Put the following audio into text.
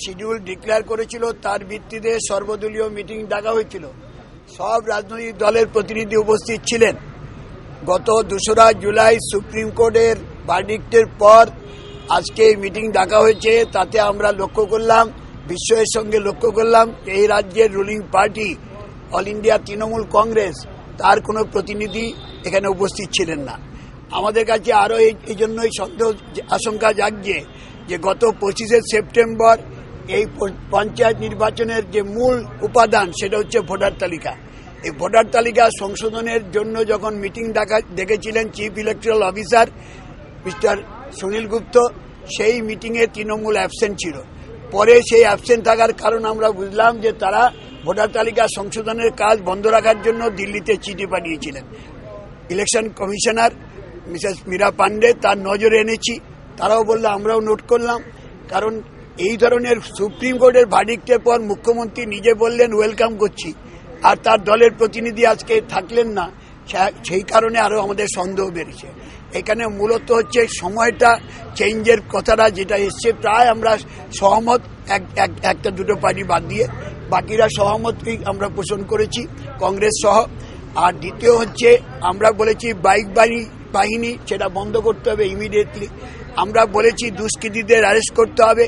Schedule declare করেছিল তার ভিত্তিতে সর্বদলীয় মিটিং ডাকা হয়েছিল। সব রাজনৈতিক দলের প্রতিনিধি উপস্থিত ছিলেন। গত 2রা জুলাই সুপ্রিম কোর্টের ভার্ডিক্টের পর আজকে এই মিটিং ডাকা হয়েছে। তাতে আমরা লক্ষ্য করলাম, বিস্ময়ের সঙ্গে লক্ষ্য করলাম, এই রাজ্যের ruling party all India Trinamool Congress তার কোনো প্রতিনিধি এখানে উপস্থিত ছিলেন না। আমাদের কাছে আরও এই জন্যই সন্দেহ আশঙ্কা জাগছে যে গত 25শে সেপ্টেম্বর এই পঞ্চায়েত নির্বাচনের যে মূল উপাদান সেটা হচ্ছে ভোটার তালিকা। এই ভোটার তালিকা সংশোধনের জন্য যখন মিটিং ডেকেছিলেন chief electoral officer mister Sunil Gupta, সেই মিটিংয়ে তৃণমূল অ্যাবসেন্ট ছিল। পরে সেই অ্যাবসেন্ট থাকার কারণ আমরা বুঝলাম যে তারা ভোটার তালিকা সংশোধনের কাজ বন্ধ রাখার জন্য দিল্লিতে চিঠি পাঠিয়েছিলেন। Election commissioner Mrs Meera Pandey তার নজরে এনেছি, তারাও বললো, আমরাও নোট করলাম। কারণ এই ধরনের সুপ্রিম কোর্টের ভার্ডিক্টের পর মুখ্যমন্ত্রী নিজে বললেন ওয়েলকাম করছি, আর তার দলের প্রতিনিধি আজকে থাকলেন না, সেই কারণে আরো আমাদের সন্দেহ বেড়েছে। এখানে মূলত হচ্ছে সময়টা চেঞ্জের কথাটা যেটা এসছে, প্রায় আমরা সহমত, একটা দুটো পার্টি বাদ দিয়ে বাকিরা সহমতই আমরা পোষণ করেছি, কংগ্রেস সহ। আর দ্বিতীয় হচ্ছে আমরা বলেছি বাইক বাহিনী সেটা বন্ধ করতে হবে ইমিডিয়েটলি। আমরা বলেছি দুষ্কৃতীদের অ্যারেস্ট করতে হবে।